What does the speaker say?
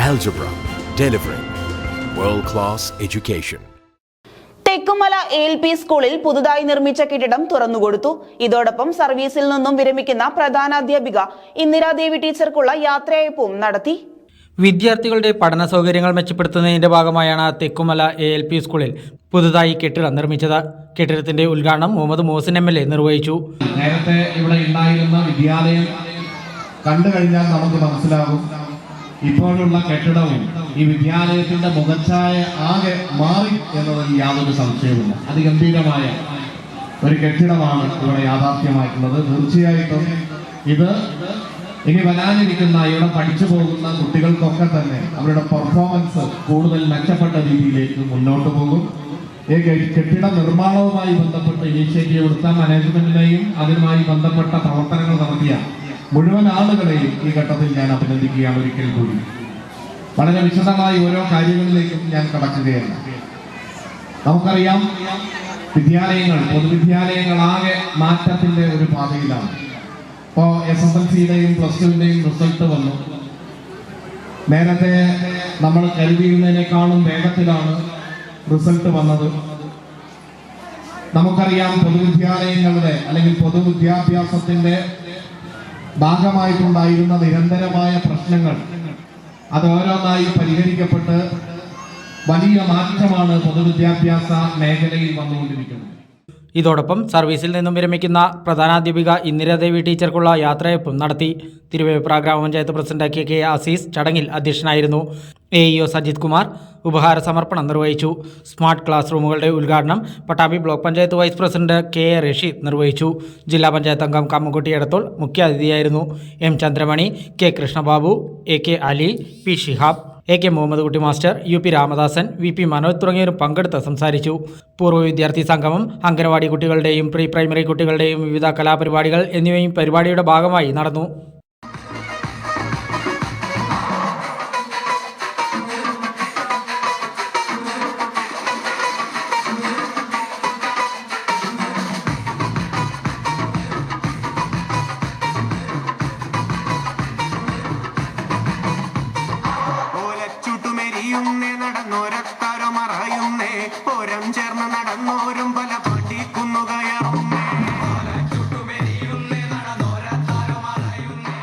Algebra, delivering world-class education. Thekkumala ALP സ്കൂളിൽ പുതുതായി നിർമ്മിച്ച കെട്ടിടം തുറന്നുകൊടുത്തു. ഇതോടൊപ്പം സർവീസിൽ നിന്നും വിരമിക്കുന്ന പ്രധാനാധ്യാപിക ഇന്ദിരാദേവി ടീച്ചർക്കുള്ള യാത്രയയപ്പും നടത്തി. വിദ്യാർത്ഥികളുടെ പഠന സൗകര്യങ്ങൾ മെച്ചപ്പെടുത്തുന്നതിന്റെ ഭാഗമായാണ് തെക്കുമല ALP സ്കൂളിൽ പുതുതായി കെട്ടിടം നിർമ്മിച്ചത്. കെട്ടിടത്തിന്റെ ഉദ്ഘാടനം മുഹമ്മദ് മോഹസിൻ MLA നിർവഹിച്ചു. നേരത്തെ ഇവിടെ ഉണ്ടായിരുന്ന വിദ്യാലയം കണ്ടു കഴിഞ്ഞാൽ നമുക്ക് മനസ്സിലാകും ഇപ്പോഴുള്ള കെട്ടിടവും ഈ വിദ്യാലയത്തിന്റെ മുഖച്ഛായ ആകെ മാറി എന്നതിൽ യാതൊരു സംശയവുമില്ല. അതിഗംഭീരമായ ഒരു കെട്ടിടമാണ് ഇവിടെ യാഥാർത്ഥ്യമായിട്ടുള്ളത്. തീർച്ചയായിട്ടും ഇത് ഇനി വരാനിരിക്കുന്ന ഇവിടെ പഠിച്ചു പോകുന്ന കുട്ടികൾക്കൊക്കെ തന്നെ അവരുടെ പെർഫോമൻസ് കൂടുതൽ മെച്ചപ്പെട്ട രീതിയിലേക്ക് മുന്നോട്ട് പോകും. ഈ കെട്ടിട നിർമ്മാണവുമായി ബന്ധപ്പെട്ട് ഇനീഷ്യേറ്റീവ് എടുത്ത മാനേജ്മെന്റിനെയും അതുമായി ബന്ധപ്പെട്ട പ്രവർത്തനങ്ങൾ നടത്തിയ മുഴുവൻ ആളുകളെയും ഈ ഘട്ടത്തിൽ ഞാൻ അഭിനന്ദിക്കുകയാണ്. ഒരിക്കൽ കൂടി വളരെ വിശദമായി ഓരോ കാര്യങ്ങളിലേക്കും ഞാൻ കടക്കുകയല്ല. നമുക്കറിയാം വിദ്യാലയങ്ങൾ, പൊതുവിദ്യാലയങ്ങളാകെ മാറ്റത്തിന്റെ ഒരു പാതയിലാണ്. ഇപ്പോൾ SSLCയുടെയും +2ന്റെയും റിസൾട്ട് വന്നു. നേരത്തെ നമ്മൾ കരുതിയിരുന്നതിനേക്കാളും വേഗത്തിലാണ് റിസൾട്ട് വന്നത്. നമുക്കറിയാം പൊതുവിദ്യാലയങ്ങളുടെ അല്ലെങ്കിൽ പൊതുവിദ്യാഭ്യാസത്തിന്റെ ഭാഗമായിട്ടുണ്ടായിരുന്ന നിരന്തരമായ പ്രശ്നങ്ങൾ അത് ഓരോന്നായി പരിഹരിക്കപ്പെട്ട് വലിയ മാറ്റമാണ് പൊതുവിദ്യാഭ്യാസ മേഖലയിൽ വന്നുകൊണ്ടിരിക്കുന്നത്. ഇതോടൊപ്പം സർവീസിൽ നിന്നും വിരമിക്കുന്ന പ്രധാനാധ്യാപിക ഇന്ദിരാദേവി ടീച്ചർക്കുള്ള യാത്രയയപ്പും നടത്തി. തിരുവേപ്ര ഗ്രാമപഞ്ചായത്ത് പ്രസിഡന്റ് KK ആസീസ് ചടങ്ങിൽ അധ്യക്ഷനായിരുന്നു. AEO സജിത് കുമാർ ഉപഹാര സമർപ്പണം നിർവഹിച്ചു. സ്മാർട്ട് ക്ലാസ് റൂമുകളുടെ ഉദ്ഘാടനം Pattambi block panchayat vice president KA Rasheed നിർവഹിച്ചു. ജില്ലാ പഞ്ചായത്ത് അംഗം കമ്മൻകുട്ടി Edathol മുഖ്യാതിഥിയായിരുന്നു. M Chandramani, K കൃഷ്ണബാബു, AK Ali, P Shihab, AK Muhammad കുട്ടി master, UP Ramadasan, VP Manoj തുടങ്ങിയവരും പങ്കെടുത്ത് സംസാരിച്ചു. പൂർവ്വ വിദ്യാർത്ഥി സംഗമം, അംഗനവാടി കുട്ടികളുടെയും പ്രീ പ്രൈമറി കുട്ടികളുടെയും വിവിധ കലാപരിപാടികൾ എന്നിവയും പരിപാടിയുടെ ഭാഗമായി നടന്നു. നടന്നോരത്താരോ മറയുന്നേ ഓരം ചേർന്ന് നടന്നോരും പല പഠിക്കുന്നുകയറുന്നേ നടന്നോരത്താരോ മറയുന്നേ.